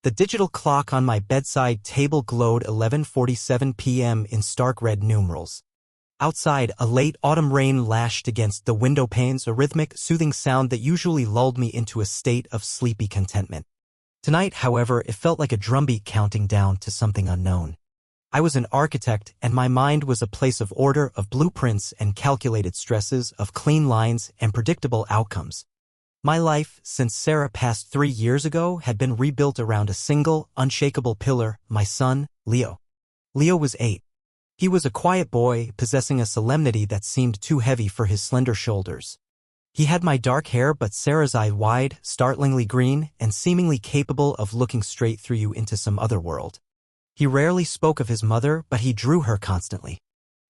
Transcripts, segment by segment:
The digital clock on my bedside table glowed 11:47 p.m. in stark red numerals. Outside, a late autumn rain lashed against the window panes, a rhythmic, soothing sound that usually lulled me into a state of sleepy contentment. Tonight, however, it felt like a drumbeat counting down to something unknown. I was an architect, and my mind was a place of order, of blueprints and calculated stresses, of clean lines and predictable outcomes. My life, since Sarah passed 3 years ago, had been rebuilt around a single, unshakable pillar: my son, Leo. Leo was 8. He was a quiet boy, possessing a solemnity that seemed too heavy for his slender shoulders. He had my dark hair but Sarah's eye, wide, startlingly green, and seemingly capable of looking straight through you into some other world. He rarely spoke of his mother, but he drew her constantly.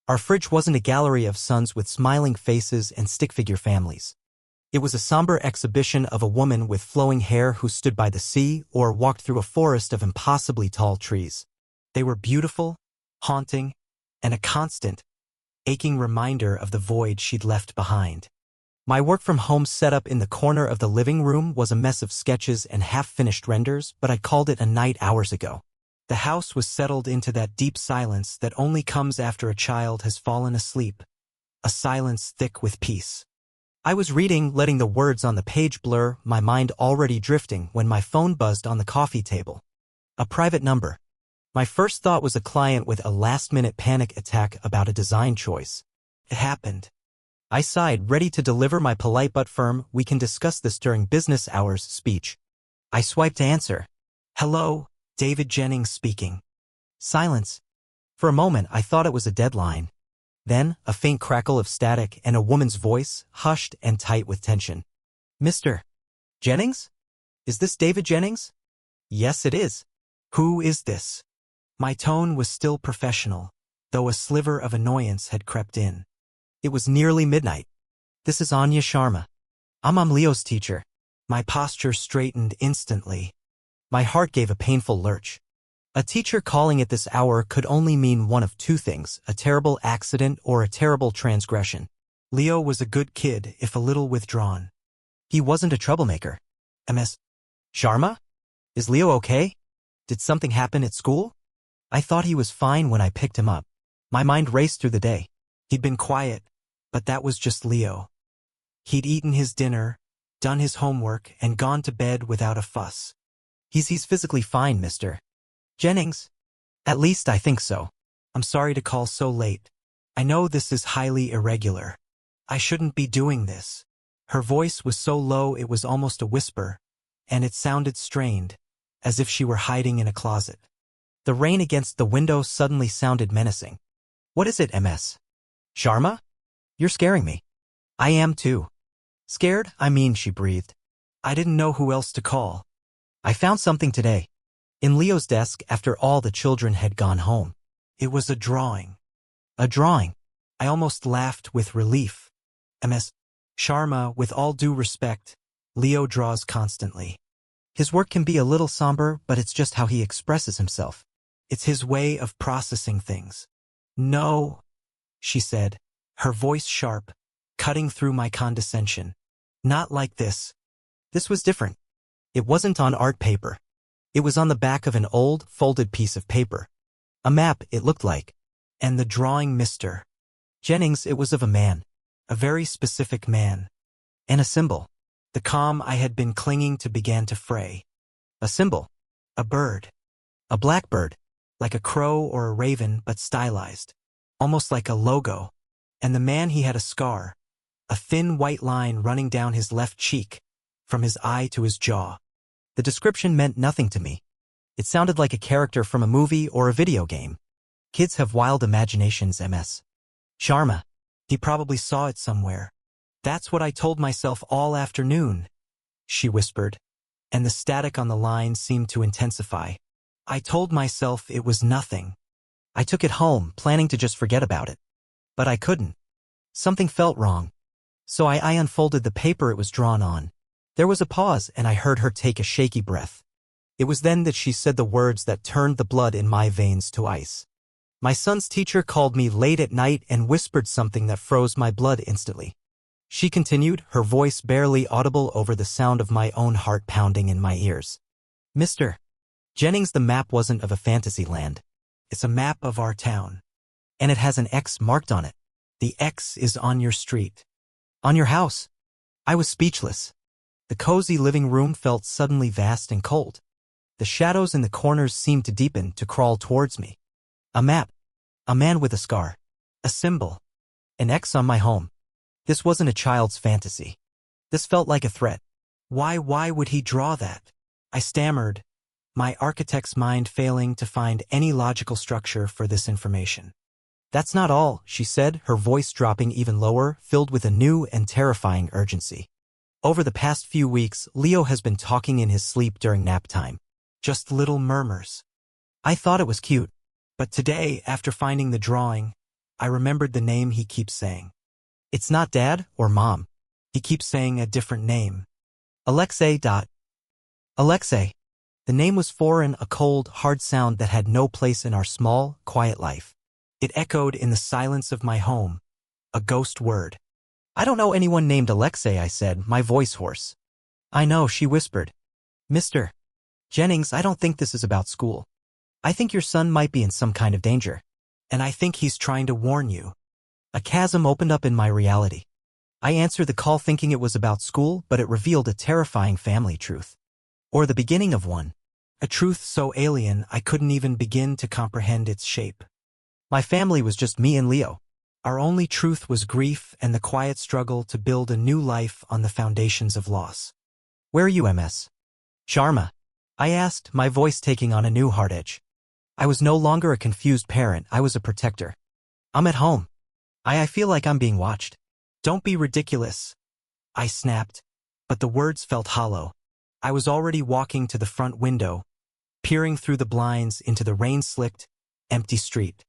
Our fridge wasn't a gallery of sons with smiling faces and stick-figure families. It was a somber exhibition of a woman with flowing hair who stood by the sea or walked through a forest of impossibly tall trees. They were beautiful, haunting, and a constant, aching reminder of the void she'd left behind. My work-from-home setup in the corner of the living room was a mess of sketches and half-finished renders, but I called it a night hours ago. The house was settled into that deep silence that only comes after a child has fallen asleep, a silence thick with peace. I was reading, letting the words on the page blur, my mind already drifting, when my phone buzzed on the coffee table. A private number. My first thought was a client with a last-minute panic attack about a design choice. It happened. I sighed, ready to deliver my polite but firm, "We can discuss this during business hours" speech. I swiped to answer. "Hello, David Jennings speaking." Silence. For a moment, I thought it was a deadline. Then, a faint crackle of static and a woman's voice, hushed and tight with tension. "Mr. Jennings? Is this David Jennings?" "Yes, it is." "Who is this?" My tone was still professional, though a sliver of annoyance had crept in. It was nearly midnight. "This is Anya Sharma. I'm Leo's teacher." My posture straightened instantly. My heart gave a painful lurch. A teacher calling at this hour could only mean one of two things: a terrible accident or a terrible transgression. Leo was a good kid, if a little withdrawn. He wasn't a troublemaker. Ms. Sharma? Is Leo okay? Did something happen at school? I thought he was fine when I picked him up. My mind raced through the day. He'd been quiet, but that was just Leo. He'd eaten his dinner, done his homework, and gone to bed without a fuss. He's physically fine, Mr. Jennings. At least I think so. I'm sorry to call so late. I know this is highly irregular. I shouldn't be doing this. Her voice was so low it was almost a whisper, and it sounded strained, as if she were hiding in a closet. The rain against the window suddenly sounded menacing. "What is it, Ms. Sharma? You're scaring me." "I am too." "Scared? I mean," she breathed. "I didn't know who else to call. I found something today. In Leo's desk after all the children had gone home. It was a drawing. A drawing. I almost laughed with relief. Ms. Sharma, with all due respect, Leo draws constantly. His work can be a little somber, but it's just how he expresses himself. It's his way of processing things." "No," she said, her voice sharp, cutting through my condescension. "Not like this." This was different. It wasn't on art paper. It was on the back of an old, folded piece of paper. A map, it looked like. And the drawing, Mr. Jennings, it was of a man. A very specific man. And a symbol. The calm I had been clinging to began to fray. A symbol. A bird. A blackbird. Like a crow or a raven, but stylized. Almost like a logo. And the man, he had a scar. A thin white line running down his left cheek, from his eye to his jaw. The description meant nothing to me. It sounded like a character from a movie or a video game. Kids have wild imaginations, Ms. Sharma. He probably saw it somewhere. "That's what I told myself all afternoon," she whispered, and the static on the line seemed to intensify. "I told myself it was nothing. I took it home, planning to just forget about it. But I couldn't. Something felt wrong. So I unfolded the paper it was drawn on. There was a pause, and I heard her take a shaky breath. It was then that she said the words that turned the blood in my veins to ice. "My son's teacher called me late at night and whispered something that froze my blood instantly." She continued, her voice barely audible over the sound of my own heart pounding in my ears. "Mr. Jennings, the map wasn't of a fantasy land. It's a map of our town. And it has an X marked on it. The X is on your street. On your house. I was speechless. The cozy living room felt suddenly vast and cold. The shadows in the corners seemed to deepen, to crawl towards me. A map. A man with a scar. A symbol. An X on my home. This wasn't a child's fantasy. This felt like a threat. Why would he draw that? I stammered, my architect's mind failing to find any logical structure for this information. That's not all, she said, her voice dropping even lower, filled with a new and terrifying urgency. Over the past few weeks, Leo has been talking in his sleep during nap time. Just little murmurs. I thought it was cute. But today, after finding the drawing, I remembered the name he keeps saying. It's not Dad or Mom. He keeps saying a different name. Alexei. Alexei. The name was foreign, a cold, hard sound that had no place in our small, quiet life. It echoed in the silence of my home. A ghost word. I don't know anyone named Alexei, I said, my voice hoarse. I know, she whispered. Mr. Jennings, I don't think this is about school. I think your son might be in some kind of danger. And I think he's trying to warn you. A chasm opened up in my reality. I answered the call thinking it was about school, but it revealed a terrifying family truth. Or the beginning of one. A truth so alien I couldn't even begin to comprehend its shape. My family was just me and Leo. Our only truth was grief and the quiet struggle to build a new life on the foundations of loss. Where are you, Ms. Sharma? I asked, my voice taking on a new hard edge. I was no longer a confused parent, I was a protector. I'm at home. I feel like I'm being watched. Don't be ridiculous. I snapped, but the words felt hollow. I was already walking to the front window, peering through the blinds into the rain-slicked, empty street.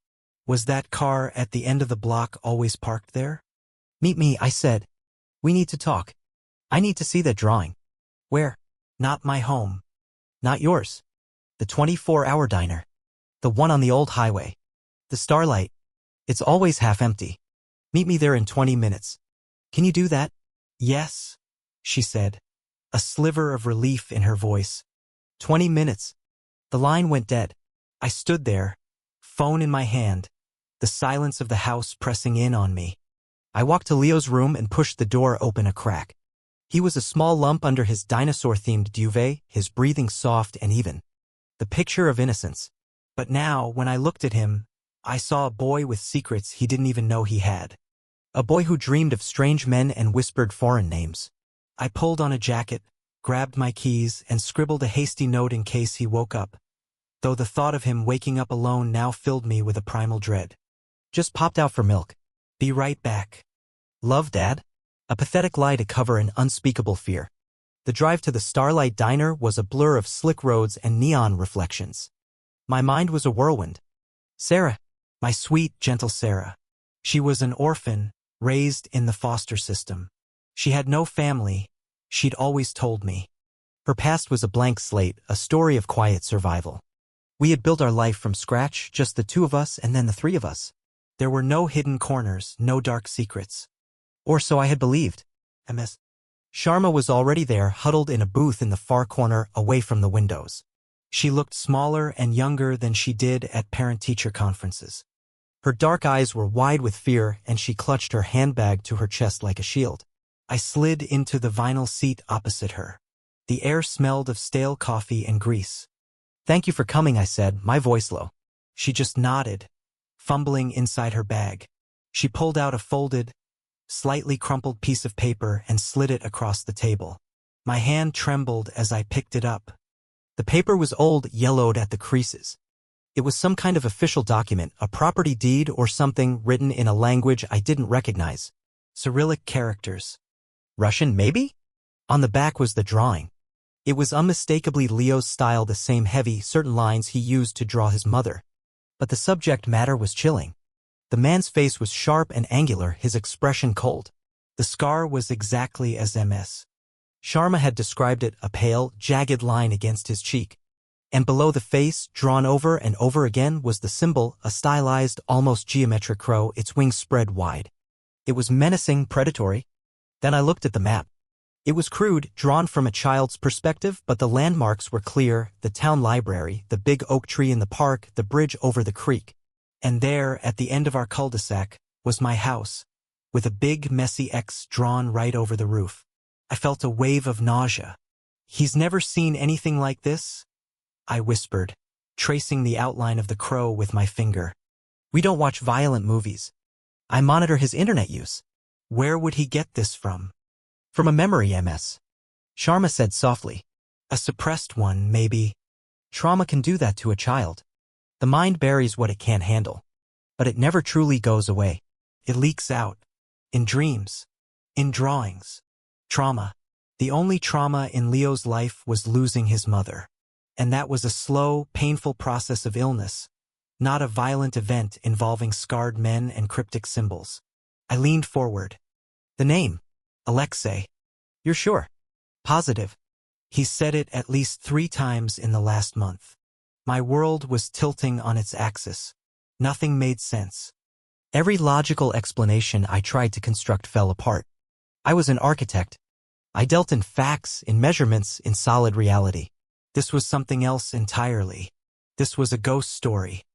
Was that car at the end of the block always parked there? Meet me, I said. We need to talk. I need to see that drawing. Where? Not my home. Not yours. The 24-hour diner. The one on the old highway. The Starlight. It's always half empty. Meet me there in 20 minutes. Can you do that? Yes, she said, a sliver of relief in her voice. 20 minutes. The line went dead. I stood there, phone in my hand, the silence of the house pressing in on me. I walked to Leo's room and pushed the door open a crack. He was a small lump under his dinosaur-themed duvet, his breathing soft and even. The picture of innocence. But now, when I looked at him, I saw a boy with secrets he didn't even know he had. A boy who dreamed of strange men and whispered foreign names. I pulled on a jacket, grabbed my keys, and scribbled a hasty note in case he woke up, though the thought of him waking up alone now filled me with a primal dread. Just popped out for milk. Be right back. Love, Dad? A pathetic lie to cover an unspeakable fear. The drive to the Starlight Diner was a blur of slick roads and neon reflections. My mind was a whirlwind. Sarah. My sweet, gentle Sarah. She was an orphan, raised in the foster system. She had no family, she'd always told me. Her past was a blank slate, a story of quiet survival. We had built our life from scratch, just the two of us and then the three of us. There were no hidden corners, no dark secrets. Or so I had believed. Ms. Sharma was already there, huddled in a booth in the far corner, away from the windows. She looked smaller and younger than she did at parent-teacher conferences. Her dark eyes were wide with fear, and she clutched her handbag to her chest like a shield. I slid into the vinyl seat opposite her. The air smelled of stale coffee and grease. Thank you for coming, I said, my voice low. She just nodded, fumbling inside her bag. She pulled out a folded, slightly crumpled piece of paper and slid it across the table. My hand trembled as I picked it up. The paper was old, yellowed at the creases. It was some kind of official document, a property deed or something written in a language I didn't recognize. Cyrillic characters. Russian, maybe? On the back was the drawing. It was unmistakably Leo's style, the same heavy, certain lines he used to draw his mother. But the subject matter was chilling. The man's face was sharp and angular, his expression cold. The scar was exactly as Ms. Sharma had described it, a pale, jagged line against his cheek. And below the face, drawn over and over again, was the symbol, a stylized, almost geometric crow, its wings spread wide. It was menacing, predatory. Then I looked at the map. It was crude, drawn from a child's perspective, but the landmarks were clear: the town library, the big oak tree in the park, the bridge over the creek. And there, at the end of our cul-de-sac, was my house, with a big, messy X drawn right over the roof. I felt a wave of nausea. "He's never seen anything like this?" I whispered, tracing the outline of the crow with my finger. "We don't watch violent movies. I monitor his internet use." "Where would he get this from?" "From a memory MS," Sharma said softly. "A suppressed one, maybe." Trauma can do that to a child. The mind buries what it can't handle. But it never truly goes away. It leaks out. In dreams. In drawings. Trauma. The only trauma in Leo's life was losing his mother. And that was a slow, painful process of illness, not a violent event involving scarred men and cryptic symbols. I leaned forward. "The name. Alexei. You're sure?" "Positive. He's said it at least 3 times in the last month." My world was tilting on its axis. Nothing made sense. Every logical explanation I tried to construct fell apart. I was an architect. I dealt in facts, in measurements, in solid reality. This was something else entirely. This was a ghost story.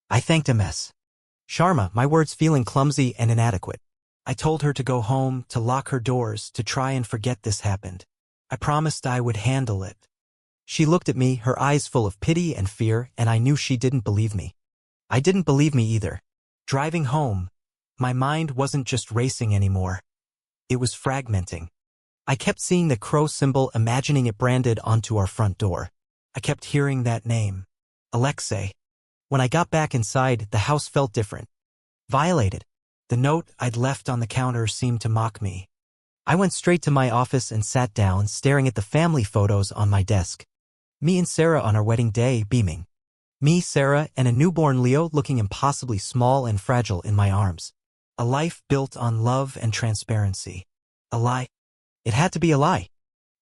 I thanked MS. Sharma, my words feeling clumsy and inadequate. I told her to go home, to lock her doors, to try and forget this happened. I promised I would handle it. She looked at me, her eyes full of pity and fear, and I knew she didn't believe me. I didn't believe me either. Driving home, my mind wasn't just racing anymore. It was fragmenting. I kept seeing the crow symbol, imagining it branded onto our front door. I kept hearing that name. Alexei. When I got back inside, the house felt different. Violated. The note I'd left on the counter seemed to mock me. I went straight to my office and sat down, staring at the family photos on my desk. Me and Sarah on our wedding day, beaming. Me, Sarah, and a newborn Leo looking impossibly small and fragile in my arms. A life built on love and transparency. A lie. It had to be a lie.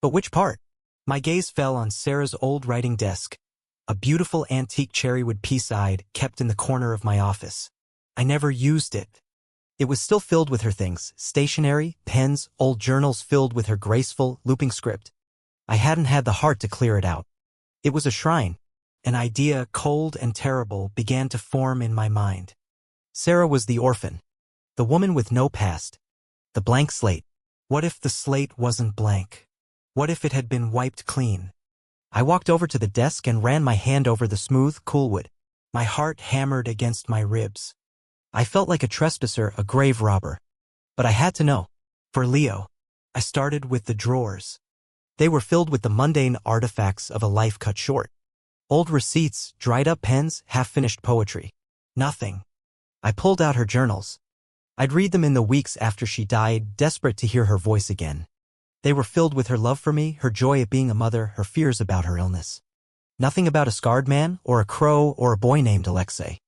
But which part? My gaze fell on Sarah's old writing desk. A beautiful antique cherrywood piece-eyed, kept in the corner of my office. I never used it. It was still filled with her things, stationery, pens, old journals filled with her graceful, looping script. I hadn't had the heart to clear it out. It was a shrine. An idea, cold and terrible, began to form in my mind. Sarah was the orphan. The woman with no past. The blank slate. What if the slate wasn't blank? What if it had been wiped clean? I walked over to the desk and ran my hand over the smooth, cool wood. My heart hammered against my ribs. I felt like a trespasser, a grave robber. But I had to know. For Leo. I started with the drawers. They were filled with the mundane artifacts of a life cut short. Old receipts, dried-up pens, half-finished poetry. Nothing. I pulled out her journals. I'd read them in the weeks after she died, desperate to hear her voice again. They were filled with her love for me, her joy at being a mother, her fears about her illness. Nothing about a scarred man, or a crow, or a boy named Alexei.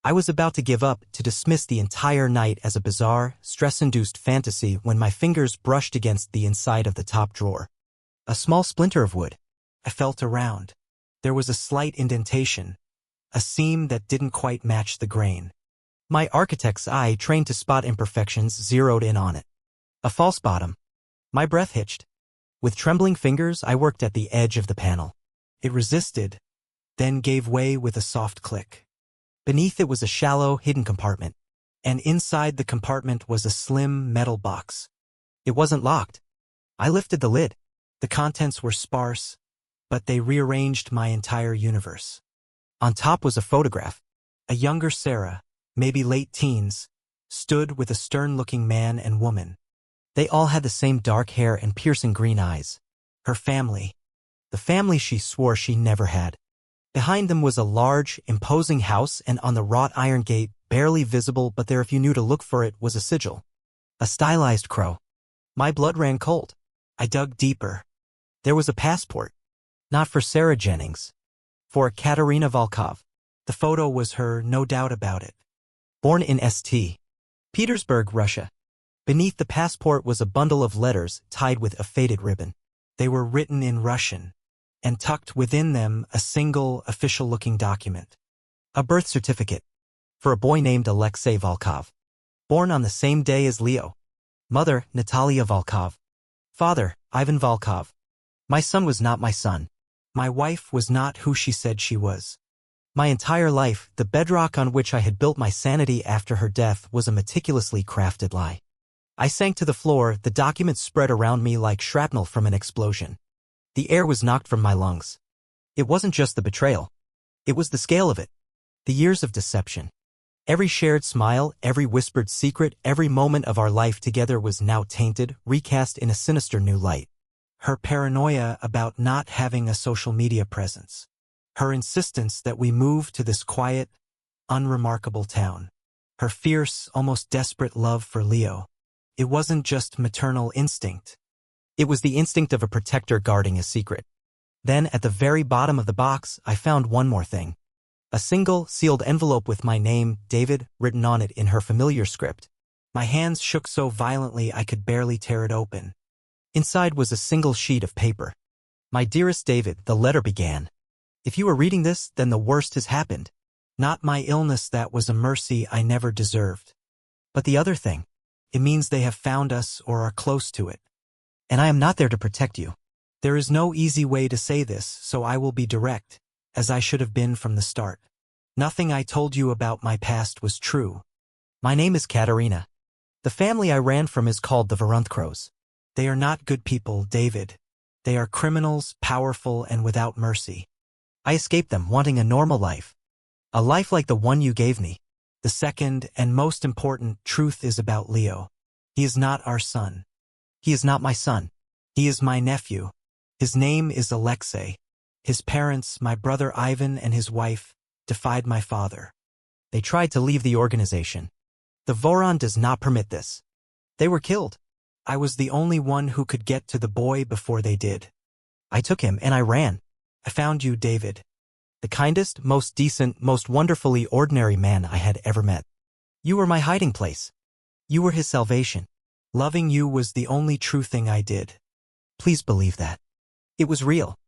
I was about to give up, to dismiss the entire night as a bizarre, stress-induced fantasy when my fingers brushed against the inside of the top drawer. A small splinter of wood. I felt around. There was a slight indentation, a seam that didn't quite match the grain. My architect's eye, trained to spot imperfections, zeroed in on it. A false bottom. My breath hitched. With trembling fingers, I worked at the edge of the panel. It resisted, then gave way with a soft click. Beneath it was a shallow, hidden compartment, and inside the compartment was a slim metal box. It wasn't locked. I lifted the lid. The contents were sparse, but they rearranged my entire universe. On top was a photograph. A younger Sarah, maybe late teens, stood with a stern-looking man and woman. They all had the same dark hair and piercing green eyes. Her family. The family she swore she never had. Behind them was a large, imposing house, and on the wrought iron gate, barely visible but there if you knew to look for it, was a sigil. A stylized crow. My blood ran cold. I dug deeper. There was a passport. Not for Sarah Jennings. For Katerina Volkov. The photo was her, no doubt about it. Born in St. Petersburg, Russia. Beneath the passport was a bundle of letters tied with a faded ribbon. They were written in Russian, and tucked within them a single, official-looking document. A birth certificate. For a boy named Alexei Volkov. Born on the same day as Leo. Mother, Natalia Volkov. Father, Ivan Volkov. My son was not my son. My wife was not who she said she was. My entire life, the bedrock on which I had built my sanity after her death, was a meticulously crafted lie. I sank to the floor, the documents spread around me like shrapnel from an explosion. The air was knocked from my lungs. It wasn't just the betrayal. It was the scale of it. The years of deception. Every shared smile, every whispered secret, every moment of our life together was now tainted, recast in a sinister new light. Her paranoia about not having a social media presence. Her insistence that we move to this quiet, unremarkable town. Her fierce, almost desperate love for Leo. It wasn't just maternal instinct. It was the instinct of a protector guarding a secret. Then, at the very bottom of the box, I found one more thing. A single, sealed envelope with my name, David, written on it in her familiar script. My hands shook so violently I could barely tear it open. Inside was a single sheet of paper. My dearest David, the letter began. If you are reading this, then the worst has happened. Not my illness, that was a mercy I never deserved. But the other thing. It means they have found us or are close to it. And I am not there to protect you. There is no easy way to say this, so I will be direct, as I should have been from the start. Nothing I told you about my past was true. My name is Katerina. The family I ran from is called the Vorontkos. They are not good people, David. They are criminals, powerful and without mercy. I escaped them, wanting a normal life. A life like the one you gave me. The second, and most important, truth is about Leo. He is not our son. He is not my son. He is my nephew. His name is Alexei. His parents, my brother Ivan and his wife, defied my father. They tried to leave the organization. The Voron does not permit this. They were killed. I was the only one who could get to the boy before they did. I took him and I ran. I found you, David. The kindest, most decent, most wonderfully ordinary man I had ever met. You were my hiding place. You were his salvation. Loving you was the only true thing I did. Please believe that. It was real.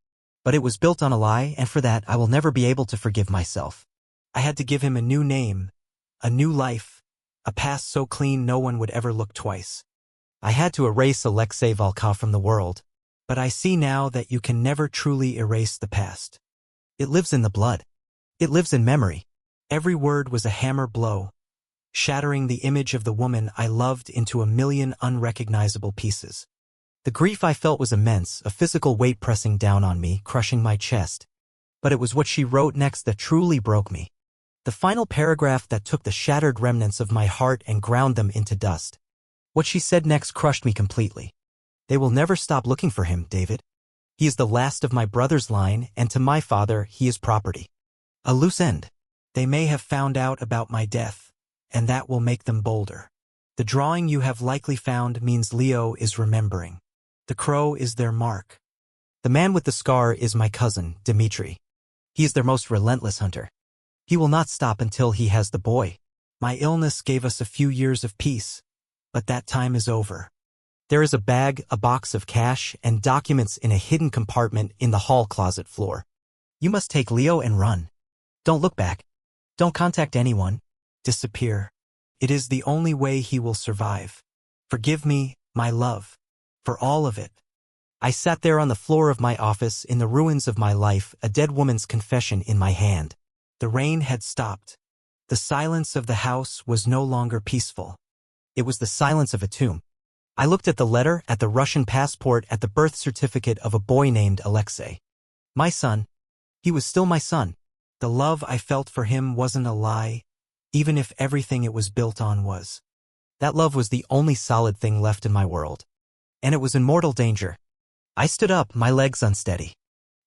But it was built on a lie, and for that I will never be able to forgive myself. I had to give him a new name, a new life, a past so clean no one would ever look twice. I had to erase Alexei Volkov from the world, but I see now that you can never truly erase the past. It lives in the blood. It lives in memory. Every word was a hammer blow, shattering the image of the woman I loved into a million unrecognizable pieces. The grief I felt was immense, a physical weight pressing down on me, crushing my chest. But it was what she wrote next that truly broke me. The final paragraph that took the shattered remnants of my heart and ground them into dust. What she said next crushed me completely. They will never stop looking for him, David. He is the last of my brother's line, and to my father, he is property. A loose end. They may have found out about my death, and that will make them bolder. The drawing you have likely found means Leo is remembering. The crow is their mark. The man with the scar is my cousin, Dmitri. He is their most relentless hunter. He will not stop until he has the boy. My illness gave us a few years of peace, but that time is over. There is a bag, a box of cash, and documents in a hidden compartment in the hall closet floor. You must take Leo and run. Don't look back. Don't contact anyone. Disappear. It is the only way he will survive. Forgive me, my love, for all of it. I sat there on the floor of my office in the ruins of my life, a dead woman's confession in my hand. The rain had stopped. The silence of the house was no longer peaceful. It was the silence of a tomb. I looked at the letter, at the Russian passport, at the birth certificate of a boy named Alexei. My son. He was still my son. The love I felt for him wasn't a lie, even if everything it was built on was. That love was the only solid thing left in my world. And it was in mortal danger. I stood up, my legs unsteady.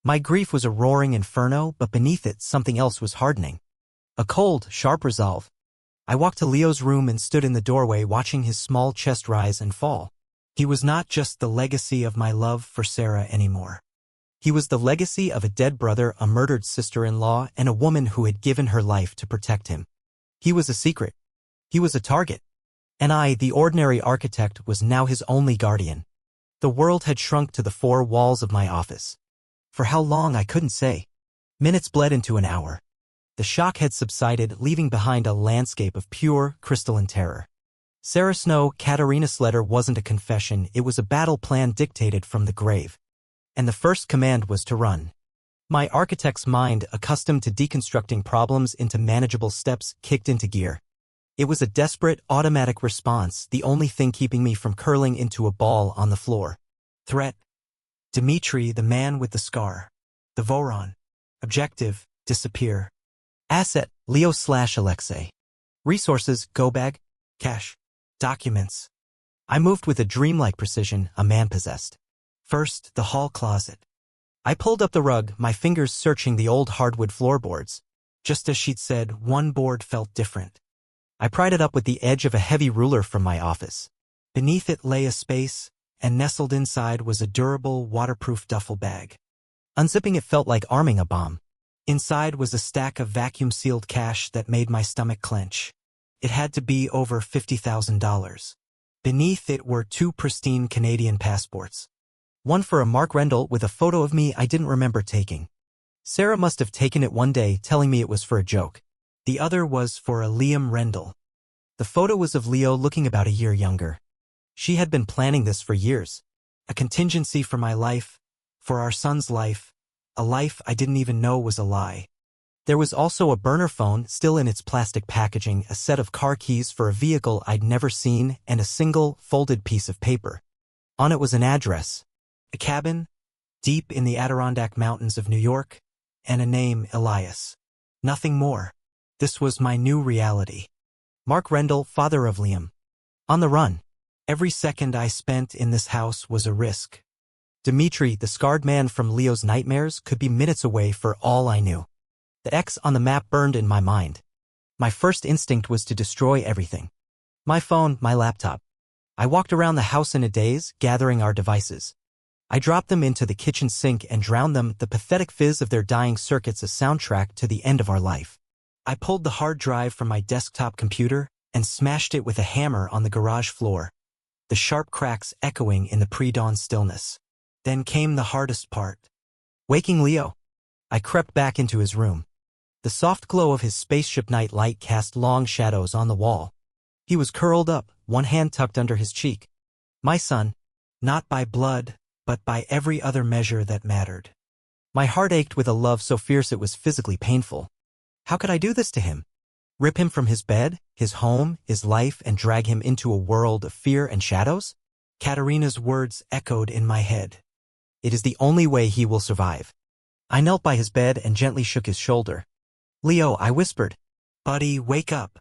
My grief was a roaring inferno, but beneath it something else was hardening. A cold, sharp resolve. I walked to Leo's room and stood in the doorway watching his small chest rise and fall. He was not just the legacy of my love for Sarah anymore. He was the legacy of a dead brother, a murdered sister-in-law, and a woman who had given her life to protect him. He was a secret. He was a target. And I, the ordinary architect, was now his only guardian. The world had shrunk to the four walls of my office. For how long I couldn't say. Minutes bled into an hour. The shock had subsided, leaving behind a landscape of pure, crystalline terror. Sarah Snow, Katarina's letter wasn't a confession, it was a battle plan dictated from the grave. And the first command was to run. My architect's mind, accustomed to deconstructing problems into manageable steps, kicked into gear. It was a desperate, automatic response, the only thing keeping me from curling into a ball on the floor. Threat. Dmitri, the man with the scar. The Voron. Objective, disappear. Asset, Leo/Alexei. Resources, go bag. Cash. Documents. I moved with a dreamlike precision, a man possessed. First, the hall closet. I pulled up the rug, my fingers searching the old hardwood floorboards. Just as she'd said, one board felt different. I pried it up with the edge of a heavy ruler from my office. Beneath it lay a space, and nestled inside was a durable, waterproof duffel bag. Unzipping it felt like arming a bomb. Inside was a stack of vacuum-sealed cash that made my stomach clench. It had to be over $50,000. Beneath it were 2 pristine Canadian passports. One for a Mark Rendell with a photo of me I didn't remember taking. Sarah must have taken it one day, telling me it was for a joke. The other was for a Liam Rendell. The photo was of Leo looking about a year younger. She had been planning this for years. A contingency for my life, for our son's life, a life I didn't even know was a lie. There was also a burner phone, still in its plastic packaging, a set of car keys for a vehicle I'd never seen, and a single, folded piece of paper. On it was an address, a cabin, deep in the Adirondack Mountains of New York, and a name, Elias. Nothing more. This was my new reality. Mark Rendell, father of Liam. On the run. Every second I spent in this house was a risk. Dmitri, the scarred man from Leo's nightmares, could be minutes away for all I knew. The X on the map burned in my mind. My first instinct was to destroy everything. My phone, my laptop. I walked around the house in a daze, gathering our devices. I dropped them into the kitchen sink and drowned them, the pathetic fizz of their dying circuits a soundtrack to the end of our life. I pulled the hard drive from my desktop computer and smashed it with a hammer on the garage floor, the sharp cracks echoing in the pre-dawn stillness. Then came the hardest part. Waking Leo. I crept back into his room. The soft glow of his spaceship night light cast long shadows on the wall. He was curled up, one hand tucked under his cheek. My son, not by blood, but by every other measure that mattered. My heart ached with a love so fierce it was physically painful. How could I do this to him? Rip him from his bed, his home, his life, and drag him into a world of fear and shadows? Katarina's words echoed in my head. It is the only way he will survive. I knelt by his bed and gently shook his shoulder. Leo, I whispered. Buddy, wake up.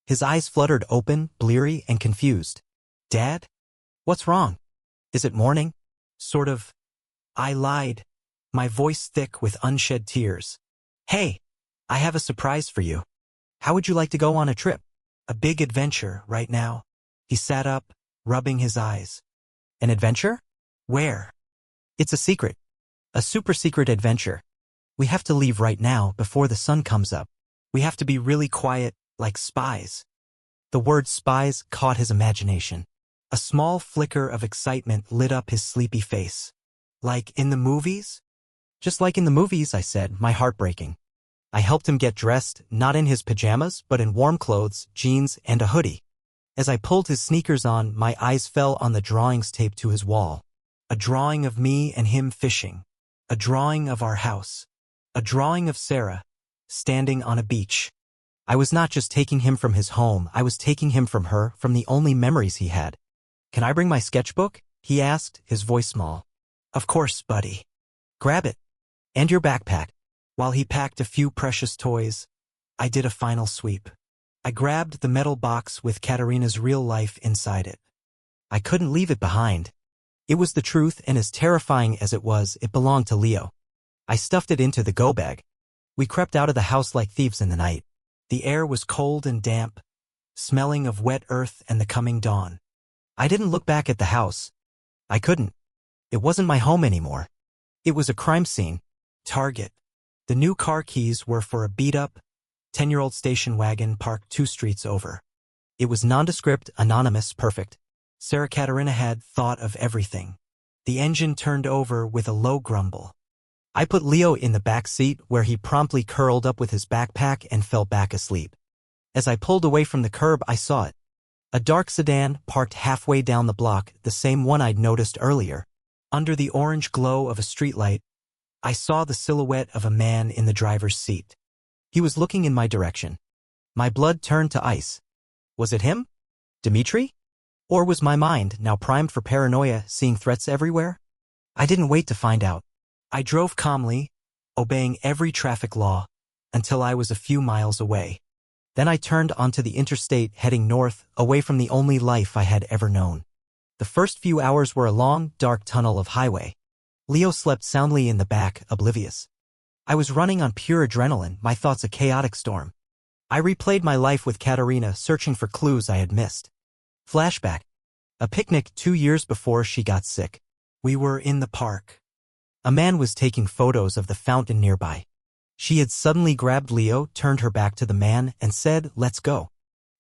His eyes fluttered open, bleary, and confused. Dad? What's wrong? Is it morning? Sort of. I lied, my voice thick with unshed tears. Hey, I have a surprise for you. How would you like to go on a trip? A big adventure right now. He sat up, rubbing his eyes. An adventure? Where? It's a secret. A super secret adventure. We have to leave right now before the sun comes up. We have to be really quiet, like spies. The word spies caught his imagination. A small flicker of excitement lit up his sleepy face. Like in the movies? Just like in the movies, I said, my heart breaking. I helped him get dressed, not in his pajamas, but in warm clothes, jeans, and a hoodie. As I pulled his sneakers on, my eyes fell on the drawings taped to his wall. A drawing of me and him fishing. A drawing of our house. A drawing of Sarah, standing on a beach. I was not just taking him from his home, I was taking him from her, from the only memories he had. Can I bring my sketchbook? He asked, his voice small. Of course, buddy. Grab it. And your backpack. While he packed a few precious toys, I did a final sweep. I grabbed the metal box with Katarina's real life inside it. I couldn't leave it behind. It was the truth, and as terrifying as it was, it belonged to Leo. I stuffed it into the go bag. We crept out of the house like thieves in the night. The air was cold and damp, smelling of wet earth and the coming dawn. I didn't look back at the house. I couldn't. It wasn't my home anymore. It was a crime scene. Target. The new car keys were for a beat-up, 10-year-old station wagon parked 2 streets over. It was nondescript, anonymous, perfect. Sarah Katarina had thought of everything. The engine turned over with a low grumble. I put Leo in the back seat, where he promptly curled up with his backpack and fell back asleep. As I pulled away from the curb, I saw it. A dark sedan parked halfway down the block, the same one I'd noticed earlier. Under the orange glow of a streetlight, I saw the silhouette of a man in the driver's seat. He was looking in my direction. My blood turned to ice. Was it him? Dmitri? Or was my mind, now primed for paranoia, seeing threats everywhere? I didn't wait to find out. I drove calmly, obeying every traffic law, until I was a few miles away. Then I turned onto the interstate heading north, away from the only life I had ever known. The first few hours were a long, dark tunnel of highway. Leo slept soundly in the back, oblivious. I was running on pure adrenaline, my thoughts a chaotic storm. I replayed my life with Katerina, searching for clues I had missed. Flashback. A picnic 2 years before she got sick. We were in the park. A man was taking photos of the fountain nearby. She had suddenly grabbed Leo, turned her back to the man, and said, "Let's go.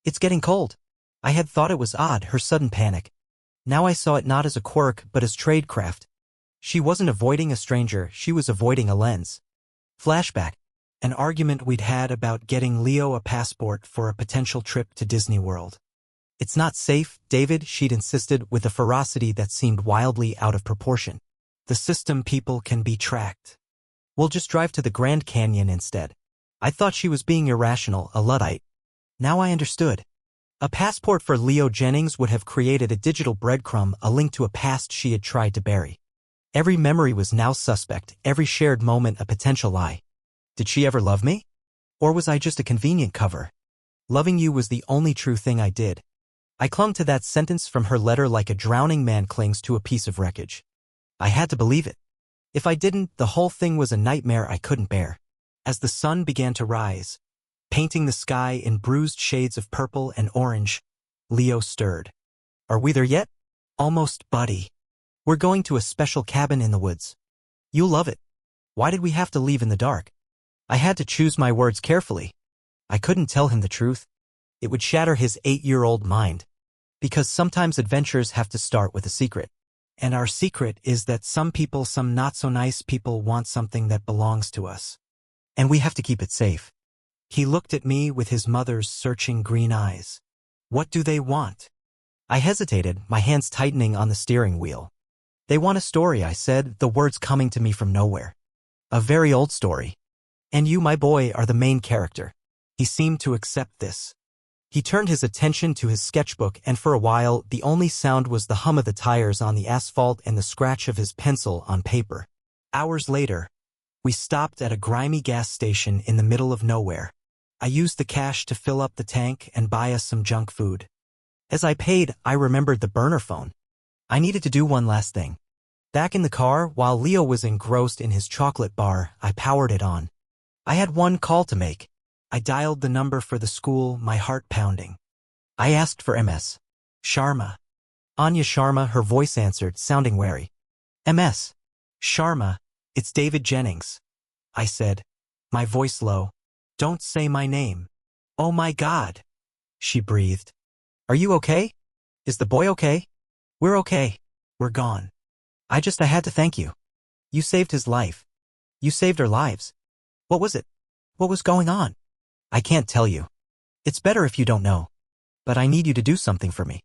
It's getting cold." I had thought it was odd, her sudden panic. Now I saw it not as a quirk, but as tradecraft. She wasn't avoiding a stranger, she was avoiding a lens. Flashback. An argument we'd had about getting Leo a passport for a potential trip to Disney World. "It's not safe, David," she'd insisted with a ferocity that seemed wildly out of proportion. "The system people can be tracked. We'll just drive to the Grand Canyon instead." I thought she was being irrational, a Luddite. Now I understood. A passport for Leo Jennings would have created a digital breadcrumb, a link to a past she had tried to bury. Every memory was now suspect, every shared moment a potential lie. Did she ever love me? Or was I just a convenient cover? "Loving you was the only true thing I did." I clung to that sentence from her letter like a drowning man clings to a piece of wreckage. I had to believe it. If I didn't, the whole thing was a nightmare I couldn't bear. As the sun began to rise, painting the sky in bruised shades of purple and orange, Leo stirred. "Are we there yet?" "Almost, buddy. We're going to a special cabin in the woods. You'll love it." Why did we have to leave in the dark? I had to choose my words carefully. I couldn't tell him the truth. It would shatter his 8-year-old mind. Because sometimes adventures have to start with a secret. And our secret is that some people, some not-so-nice people, want something that belongs to us. And we have to keep it safe. He looked at me with his mother's searching green eyes. "What do they want?" I hesitated, my hands tightening on the steering wheel. "They want a story," I said, the words coming to me from nowhere. "A very old story. And you, my boy, are the main character." He seemed to accept this. He turned his attention to his sketchbook, and for a while, the only sound was the hum of the tires on the asphalt and the scratch of his pencil on paper. Hours later, we stopped at a grimy gas station in the middle of nowhere. I used the cash to fill up the tank and buy us some junk food. As I paid, I remembered the burner phone. I needed to do one last thing. Back in the car, while Leo was engrossed in his chocolate bar, I powered it on. I had one call to make. I dialed the number for the school, my heart pounding. I asked for Ms. Sharma. Anya Sharma, her voice answered, sounding wary. "Ms. Sharma, it's David Jennings," I said, my voice low. "Don't say my name." "Oh my God," she breathed. "Are you okay? Is the boy okay?" "We're okay. We're gone. I had to thank you. You saved his life. You saved our lives." "What was it? What was going on?" "I can't tell you. It's better if you don't know. But I need you to do something for me.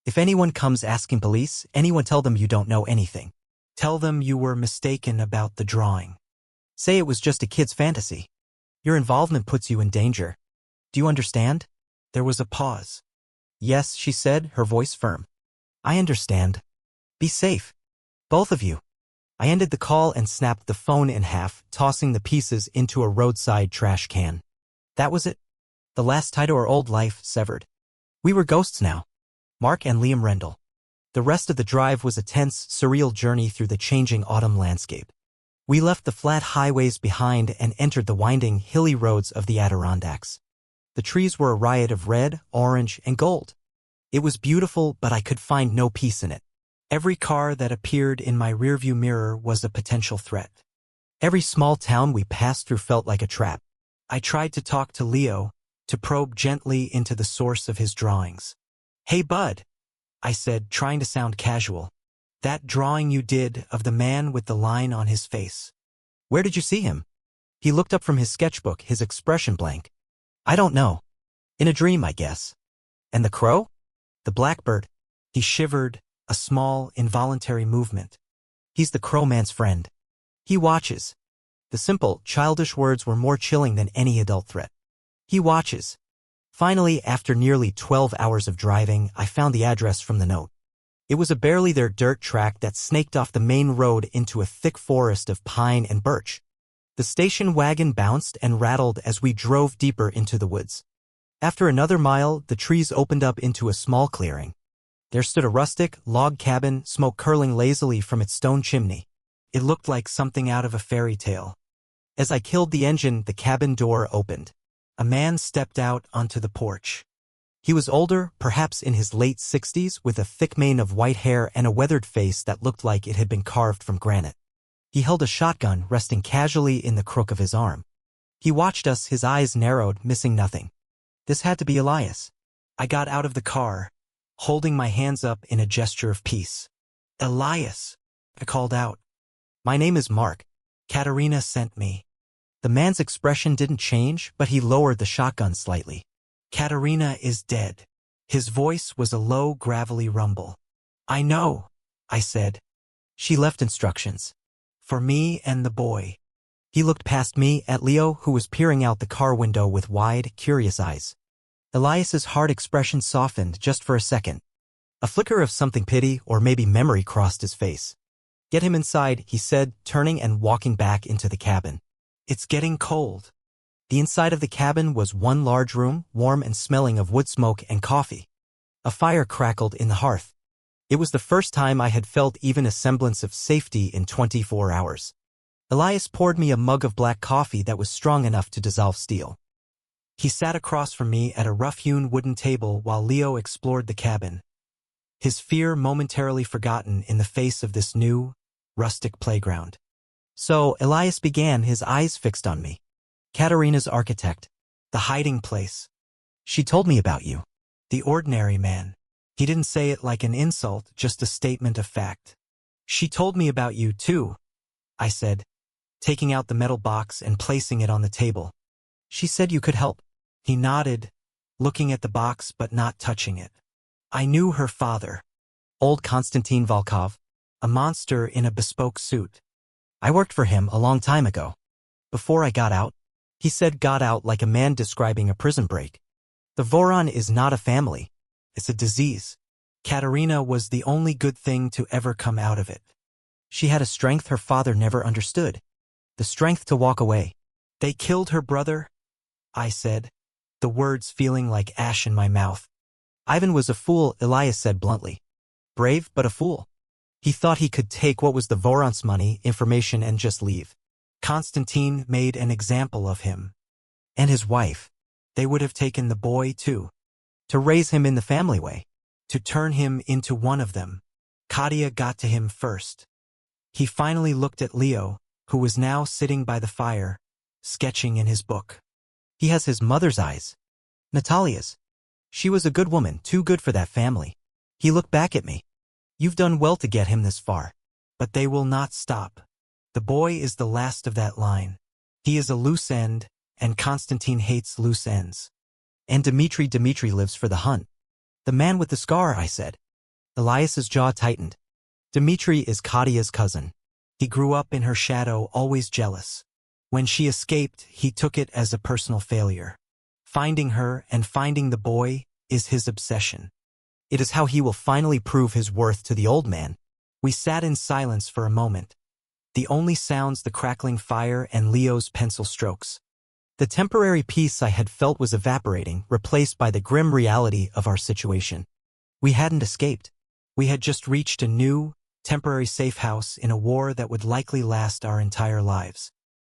If anyone comes asking police, anyone, tell them you don't know anything. Tell them you were mistaken about the drawing. Say it was just a kid's fantasy. Your involvement puts you in danger. Do you understand?" There was a pause. "Yes," she said, her voice firm. "I understand. Be safe. Both of you." I ended the call and snapped the phone in half, tossing the pieces into a roadside trash can. That was it. The last tie to our old life, severed. We were ghosts now. Mark and Liam Rendell. The rest of the drive was a tense, surreal journey through the changing autumn landscape. We left the flat highways behind and entered the winding, hilly roads of the Adirondacks. The trees were a riot of red, orange, and gold. It was beautiful, but I could find no peace in it. Every car that appeared in my rearview mirror was a potential threat. Every small town we passed through felt like a trap. I tried to talk to Leo, to probe gently into the source of his drawings. "Hey, bud," I said, trying to sound casual. "That drawing you did of the man with the line on his face. Where did you see him?" He looked up from his sketchbook, his expression blank. "I don't know. In a dream, I guess." "And the crow?" The blackbird. He shivered, a small, involuntary movement. He's the crowman's friend. He watches. The simple, childish words were more chilling than any adult threat. He watches. Finally, after nearly 12 hours of driving, I found the address from the note. It was a barely there dirt track that snaked off the main road into a thick forest of pine and birch. The station wagon bounced and rattled as we drove deeper into the woods. After another mile, the trees opened up into a small clearing. There stood a rustic, log cabin, smoke curling lazily from its stone chimney. It looked like something out of a fairy tale. As I killed the engine, the cabin door opened. A man stepped out onto the porch. He was older, perhaps in his late 60s, with a thick mane of white hair and a weathered face that looked like it had been carved from granite. He held a shotgun resting casually in the crook of his arm. He watched us, his eyes narrowed, missing nothing. This had to be Elias. I got out of the car, holding my hands up in a gesture of peace. Elias, I called out. My name is Mark. Katerina sent me. The man's expression didn't change, but he lowered the shotgun slightly. Katerina is dead. His voice was a low, gravelly rumble. I know, I said. She left instructions. For me and the boy. He looked past me at Leo, who was peering out the car window with wide, curious eyes. Elias's hard expression softened just for a second. A flicker of something pity or maybe memory crossed his face. Get him inside, he said, turning and walking back into the cabin. It's getting cold. The inside of the cabin was one large room, warm and smelling of wood smoke and coffee. A fire crackled in the hearth. It was the first time I had felt even a semblance of safety in 24 hours. Elias poured me a mug of black coffee that was strong enough to dissolve steel. He sat across from me at a rough-hewn wooden table while Leo explored the cabin, his fear momentarily forgotten in the face of this new, rustic playground. So Elias began, his eyes fixed on me. Katerina's architect. The hiding place. She told me about you. The ordinary man. He didn't say it like an insult, just a statement of fact. She told me about you, too, I said, taking out the metal box and placing it on the table. She said you could help. He nodded, looking at the box but not touching it. I knew her father. Old Konstantin Volkov. A monster in a bespoke suit. I worked for him a long time ago. Before I got out. He said got out like a man describing a prison break. The Voron is not a family. It's a disease. Katerina was the only good thing to ever come out of it. She had a strength her father never understood. The strength to walk away. They killed her brother, I said, the words feeling like ash in my mouth. Ivan was a fool, Elias said bluntly. Brave, but a fool. He thought he could take what was the Voron's money, information, and just leave. Konstantin made an example of him. And his wife. They would have taken the boy, too. To raise him in the family way. To turn him into one of them. Katia got to him first. He finally looked at Leo, who was now sitting by the fire, sketching in his book. He has his mother's eyes. Natalia's. She was a good woman, too good for that family. He looked back at me. You've done well to get him this far. But they will not stop. The boy is the last of that line. He is a loose end, and Konstantin hates loose ends. And Dmitri lives for the hunt. The man with the scar, I said. Elias's jaw tightened. Dmitri is Katia's cousin. He grew up in her shadow, always jealous. When she escaped, he took it as a personal failure. Finding her and finding the boy is his obsession. It is how he will finally prove his worth to the old man. We sat in silence for a moment. The only sounds the crackling fire and Leo's pencil strokes. The temporary peace I had felt was evaporating, replaced by the grim reality of our situation. We hadn't escaped. We had just reached a new, temporary safe house in a war that would likely last our entire lives.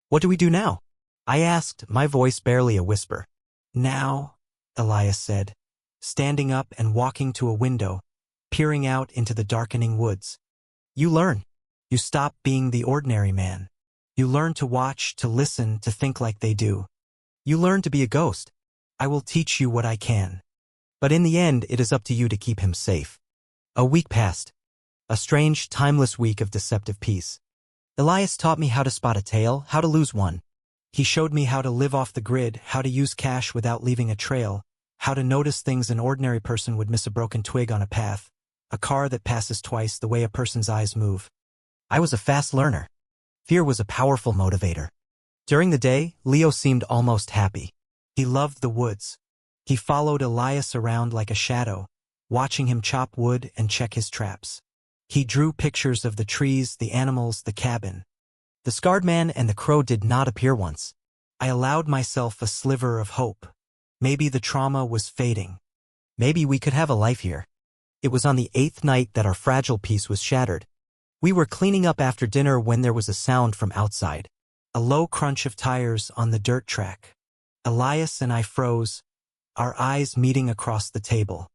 What do we do now? I asked, my voice barely a whisper. Now, Elias said, standing up and walking to a window, peering out into the darkening woods. You learn. You stop being the ordinary man. You learn to watch, to listen, to think like they do. You learn to be a ghost. I will teach you what I can. But in the end, it is up to you to keep him safe. A week passed. A strange, timeless week of deceptive peace. Elias taught me how to spot a tail, how to lose one. He showed me how to live off the grid, how to use cash without leaving a trail, How to notice things an ordinary person would miss: a broken twig on a path, a car that passes twice the way a person's eyes move. I was a fast learner. Fear was a powerful motivator. During the day, Leo seemed almost happy. He loved the woods. He followed Elias around like a shadow, watching him chop wood and check his traps. He drew pictures of the trees, the animals, the cabin. The scarred man and the crow did not appear once. I allowed myself a sliver of hope. Maybe the trauma was fading. Maybe we could have a life here. It was on the 8th night that our fragile peace was shattered. We were cleaning up after dinner when there was a sound from outside. A low crunch of tires on the dirt track. Elias and I froze, our eyes meeting across the table.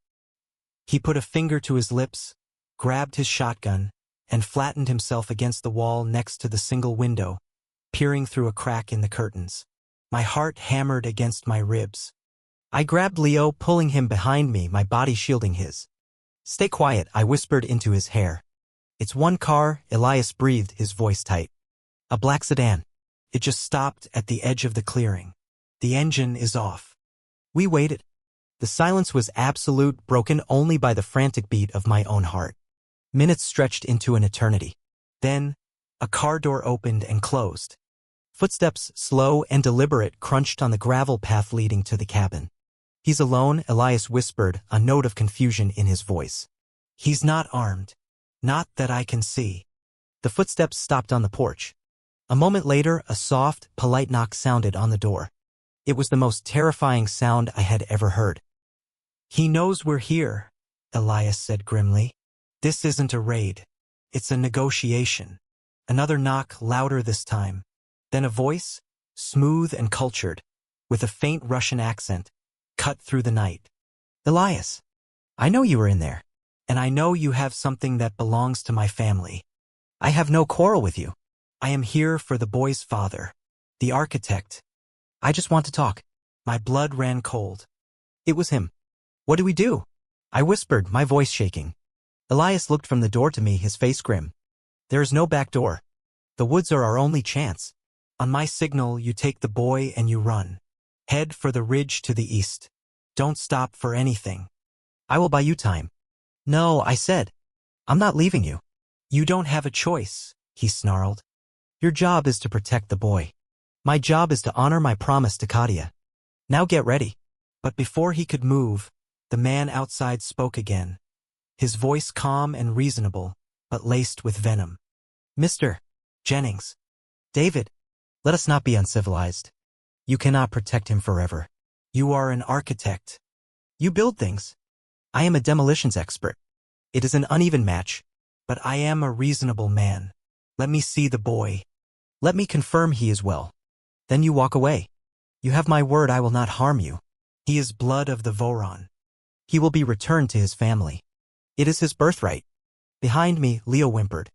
He put a finger to his lips, grabbed his shotgun, and flattened himself against the wall next to the single window, peering through a crack in the curtains. My heart hammered against my ribs. I grabbed Leo, pulling him behind me, my body shielding his. "Stay quiet," I whispered into his hair. "It's one car," Elias breathed, his voice tight. "A black sedan. It just stopped at the edge of the clearing. The engine is off." We waited. The silence was absolute, broken only by the frantic beat of my own heart. Minutes stretched into an eternity. Then, a car door opened and closed. Footsteps, slow and deliberate, crunched on the gravel path leading to the cabin. "He's alone," Elias whispered, a note of confusion in his voice. "He's not armed. Not that I can see." The footsteps stopped on the porch. A moment later, a soft, polite knock sounded on the door. It was the most terrifying sound I had ever heard. "He knows we're here," Elias said grimly. "This isn't a raid. It's a negotiation." Another knock, louder this time. Then a voice, smooth and cultured, with a faint Russian accent, cut through the night. "Elias, I know you were in there, and I know you have something that belongs to my family. I have no quarrel with you. I am here for the boy's father, the architect. I just want to talk." My blood ran cold. It was him. "What do we do?" I whispered, my voice shaking. Elias looked from the door to me, his face grim. "There is no back door. The woods are our only chance. On my signal, you take the boy and you run. Head for the ridge to the east. Don't stop for anything. I will buy you time." "No," I said. "I'm not leaving you." "You don't have a choice," he snarled. "Your job is to protect the boy. My job is to honor my promise to Katia. Now get ready." But before he could move, the man outside spoke again. His voice calm and reasonable, but laced with venom. "Mr. Jennings. David, let us not be uncivilized. You cannot protect him forever. You are an architect. You build things. I am a demolitions expert. It is an uneven match, but I am a reasonable man. Let me see the boy. Let me confirm he is well. Then you walk away. You have my word I will not harm you. He is blood of the Voron. He will be returned to his family. It is his birthright." Behind me, Leo whimpered.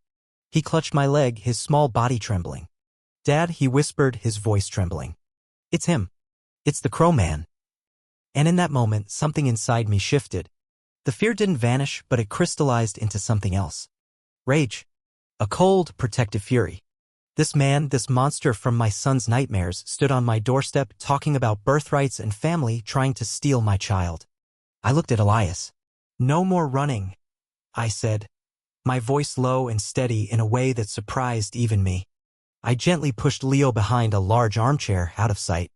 He clutched my leg, his small body trembling. "Dad," he whispered, his voice trembling. "It's him. It's the Crow Man." And in that moment, something inside me shifted. The fear didn't vanish, but it crystallized into something else. Rage. A cold, protective fury. This man, this monster from my son's nightmares, stood on my doorstep talking about birthrights and family, trying to steal my child. I looked at Elias. "No more running," I said, my voice low and steady in a way that surprised even me. I gently pushed Leo behind a large armchair, out of sight.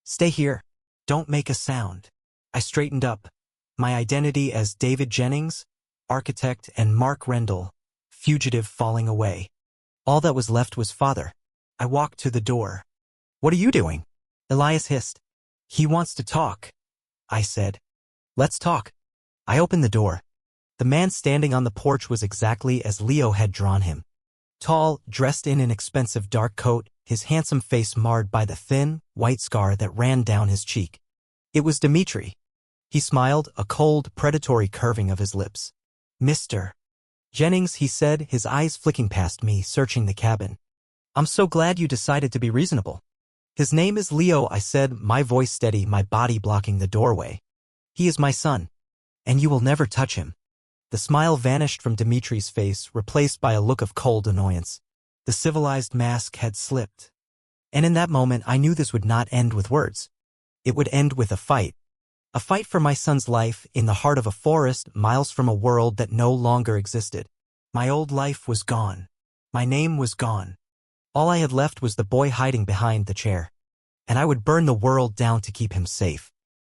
"Stay here. Don't make a sound." I straightened up, my identity as David Jennings, architect, and Mark Rendell, fugitive, falling away. All that was left was father. I walked to the door. "What are you doing?" Elias hissed. "He wants to talk," I said. "Let's talk." I opened the door. The man standing on the porch was exactly as Leo had drawn him. Tall, dressed in an expensive dark coat, his handsome face marred by the thin, white scar that ran down his cheek. It was Dimitri. He smiled, a cold, predatory curving of his lips. "Mr. Jennings," he said, his eyes flicking past me, searching the cabin. "I'm so glad you decided to be reasonable." "His name is Leo," I said, my voice steady, my body blocking the doorway. "He is my son. And you will never touch him." The smile vanished from Dimitri's face, replaced by a look of cold annoyance. The civilized mask had slipped. And in that moment, I knew this would not end with words. It would end with a fight. A fight for my son's life in the heart of a forest miles from a world that no longer existed. My old life was gone. My name was gone. All I had left was the boy hiding behind the chair. And I would burn the world down to keep him safe.